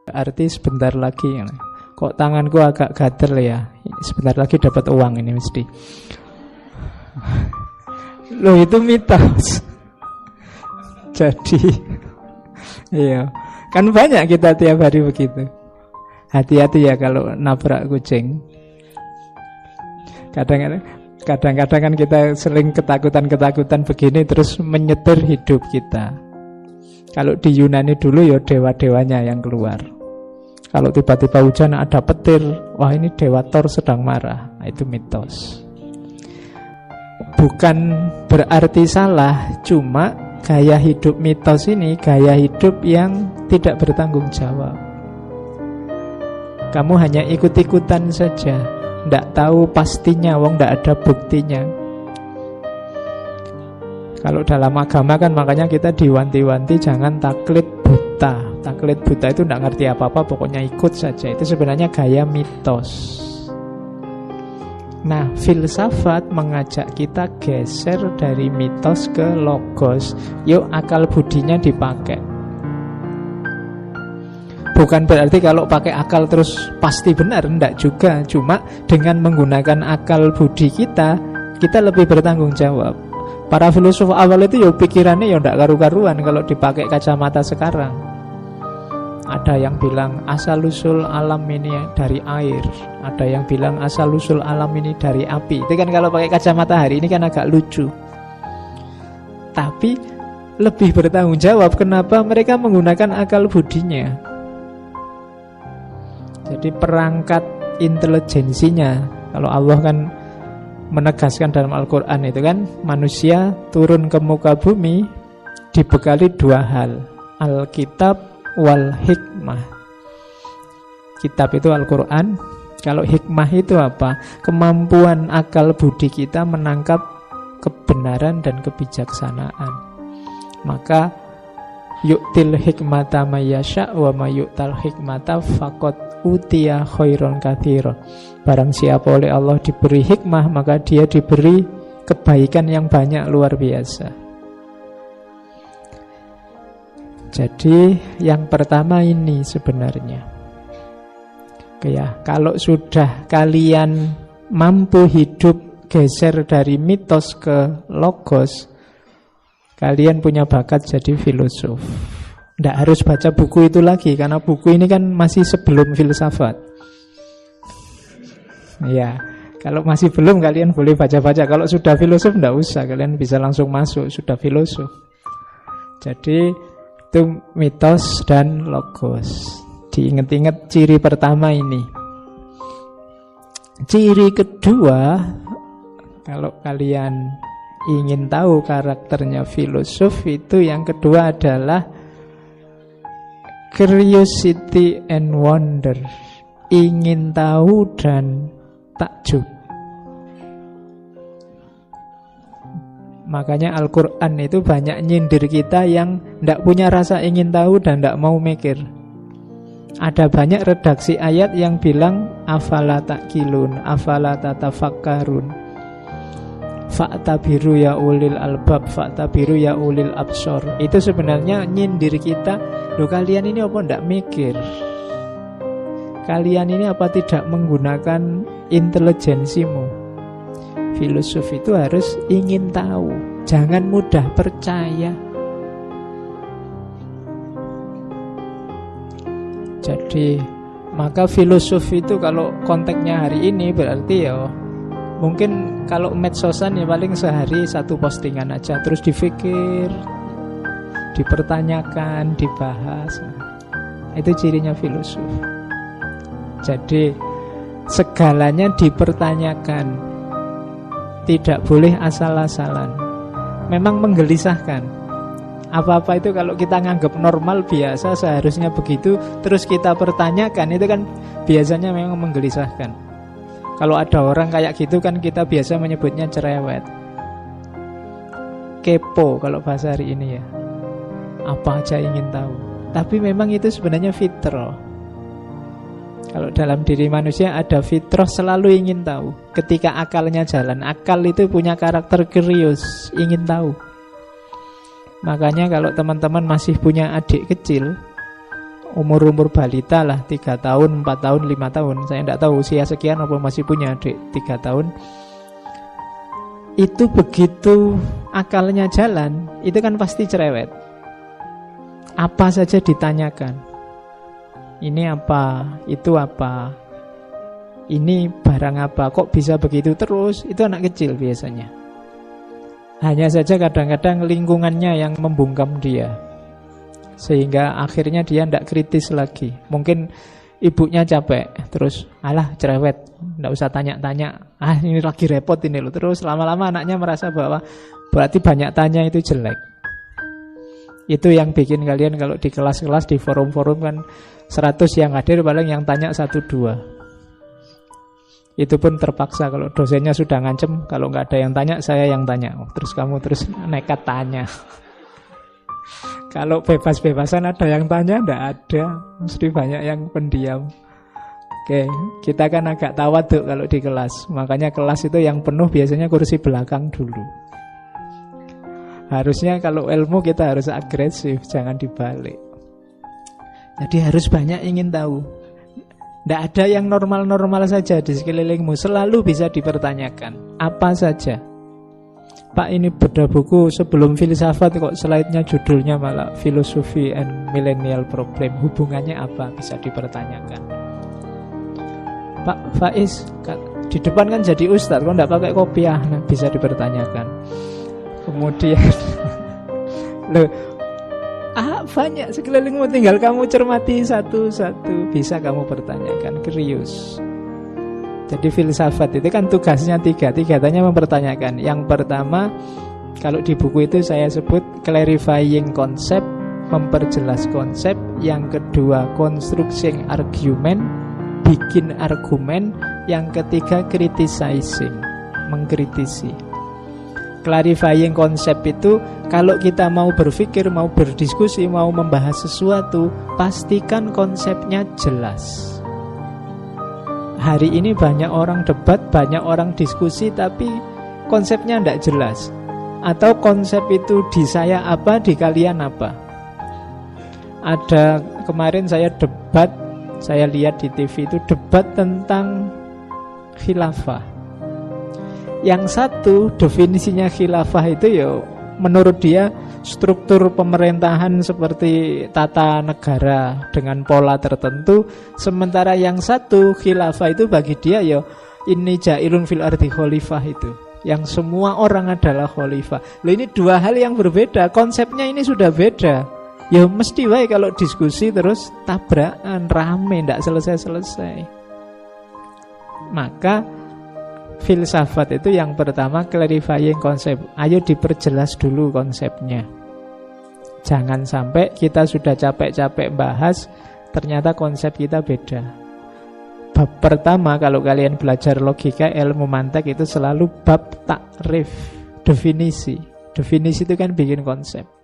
Arti sebentar lagi. Kok tanganku agak gatel ya? Sebentar lagi dapat uang ini mesti. Loh, itu mitos. Jadi iya, kan banyak kita tiap hari begitu. Hati-hati ya kalau nabrak kucing. Kadang-kadang kan kita sering ketakutan begini terus menyetir hidup kita. Kalau di Yunani dulu ya dewa-dewanya yang keluar. Kalau tiba-tiba hujan ada petir, wah ini dewa Thor sedang marah. Nah, itu mitos. Bukan berarti salah, cuma gaya hidup mitos ini gaya hidup yang tidak bertanggung jawab. Kamu hanya ikut-ikutan saja, tidak tahu pastinya, wong tidak ada buktinya. Kalau dalam agama kan makanya kita diwanti-wanti jangan taklid buta. Taklid buta itu tidak ngerti apa-apa, pokoknya ikut saja. Itu sebenarnya gaya mitos. Nah, filsafat mengajak kita geser dari mitos ke logos. Yuk akal budinya dipakai. Bukan berarti kalau pakai akal terus pasti benar, enggak juga. Cuma dengan menggunakan akal budi kita lebih bertanggung jawab. Para filsuf awal itu ya pikirannya ya enggak karu-karuan kalau dipakai kacamata sekarang. Ada yang bilang asal-usul alam ini dari air, ada yang bilang asal-usul alam ini dari api. Itu kan kalau pakai kacamata hari ini kan agak lucu. Tapi lebih bertanggung jawab, kenapa mereka menggunakan akal budinya. Jadi perangkat intelijensinya, kalau Allah kan menegaskan dalam Al-Quran itu kan, manusia turun ke muka bumi dibekali dua hal, Alkitab wal hikmah. Kitab itu Al-Quran, kalau hikmah itu apa? Kemampuan akal budi kita menangkap kebenaran dan kebijaksanaan. Maka yu'til hikmata mayyasha wa mayyu'tal hikmata faqad utiya khairon katsira. Barang siapa oleh Allah diberi hikmah, maka dia diberi kebaikan yang banyak, luar biasa. Jadi yang pertama ini sebenarnya. Oke ya, kalau sudah kalian mampu hidup geser dari mitos ke logos, kalian punya bakat jadi filosof. Tidak harus baca buku itu lagi, karena buku ini kan masih sebelum filsafat. Ya, kalau masih belum kalian boleh baca-baca. Kalau sudah filosof tidak usah, kalian bisa langsung masuk, sudah filosof. Jadi itu mitos dan logos. Diingat-ingat ciri pertama ini. Ciri kedua, kalau kalian ingin tahu karakternya filosof, itu yang kedua adalah curiosity and wonder. Ingin tahu dan takjub. Makanya Al-Quran itu banyak nyindir kita yang tidak punya rasa ingin tahu dan tidak mau mikir. Ada banyak redaksi ayat yang bilang afala ta'qilun, afala tatafakkarun, fa'tabiru ya ulil albab, fa'tabiru ya ulil absor. Itu sebenarnya nyindir kita. Loh, kalian ini apa tidak mikir? Kalian ini apa tidak menggunakan intelijensimu? Filosof itu harus ingin tahu, jangan mudah percaya. Jadi maka filosof itu kalau konteksnya hari ini berarti ya mungkin kalau medsosan ya paling sehari satu postingan aja, terus dipikir, dipertanyakan, dibahas. Itu cirinya filosof. Jadi segalanya dipertanyakan, tidak boleh asal-asalan. Memang menggelisahkan. Apa-apa itu kalau kita nganggap normal, biasa, seharusnya begitu, terus kita pertanyakan, itu kan biasanya memang menggelisahkan. Kalau ada orang kayak gitu kan kita biasa menyebutnya cerewet, kepo kalau bahasa hari ini ya. Apa aja ingin tahu. Tapi memang itu sebenarnya fitrah. Kalau dalam diri manusia ada fitrah selalu ingin tahu. Ketika akalnya jalan, akal itu punya karakter curious, ingin tahu. Makanya kalau teman-teman masih punya adik kecil, umur-umur balita lah, 3 tahun, 4 tahun, 5 tahun, saya tidak tahu usia sekian apa masih punya adik 3 tahun. Itu begitu akalnya jalan, itu kan pasti cerewet. Apa saja ditanyakan. Ini apa, itu apa, ini barang apa, kok bisa begitu terus. Itu anak kecil biasanya. Hanya saja kadang-kadang lingkungannya yang membungkam dia, sehingga akhirnya dia tidak kritis lagi. Mungkin ibunya capek, terus alah cerewet, tidak usah tanya-tanya, ini lagi repot ini loh. Terus lama-lama anaknya merasa bahwa berarti banyak tanya itu jelek. Itu yang bikin kalian kalau di kelas-kelas, di forum-forum kan 100 yang hadir paling yang tanya 1-2. Itu pun terpaksa kalau dosennya sudah ngancem, kalau nggak ada yang tanya, saya yang tanya. Terus kamu terus nekat tanya. Kalau bebas-bebasan ada yang tanya, nggak ada. Mesti banyak yang pendiam. Oke, kita kan agak tawaduk kalau di kelas. Makanya kelas itu yang penuh biasanya kursi belakang dulu. Harusnya kalau ilmu kita harus agresif, jangan dibalik. Jadi harus banyak ingin tahu. Tidak ada yang normal-normal saja di sekelilingmu, selalu bisa dipertanyakan. Apa saja. Pak, ini beda buku sebelum filsafat kok slide-nya judulnya malah Philosophy and Millennial Problem. Hubungannya apa? Bisa dipertanyakan. Pak Faiz, di depan kan jadi ustadz, kok tidak pakai kopiah? Nah, bisa dipertanyakan. Kemudian loh, banyak sekelilingmu, tinggal kamu cermati satu-satu. Bisa kamu pertanyakan, curious. Jadi filsafat itu kan tugasnya tiga-tiganya mempertanyakan. Yang pertama, kalau di buku itu saya sebut clarifying konsep, memperjelas konsep. Yang kedua, constructing argument, bikin argumen. Yang ketiga, criticizing, mengkritisi. Clarifying konsep itu kalau kita mau berpikir, mau berdiskusi, mau membahas sesuatu, pastikan konsepnya jelas. Hari ini banyak orang debat, banyak orang diskusi, tapi konsepnya tidak jelas. Atau konsep itu di saya apa, di kalian apa. Ada kemarin saya debat, saya lihat di TV itu debat tentang khilafah. Yang satu definisinya khilafah itu ya menurut dia struktur pemerintahan seperti tata negara dengan pola tertentu. Sementara yang satu khilafah itu bagi dia ya ini jailun fil ardi khalifah, itu yang semua orang adalah khalifah. Loh, ini dua hal yang berbeda, konsepnya ini sudah beda. Ya mesti baik kalau diskusi terus tabrakan, rame, tidak selesai-selesai. Maka filsafat itu yang pertama clarifying konsep. Ayo diperjelas dulu konsepnya. Jangan sampai kita sudah capek-capek bahas, ternyata konsep kita beda. Bab pertama kalau kalian belajar logika, ilmu mantek itu selalu bab takrif, definisi. Definisi itu kan bikin konsep.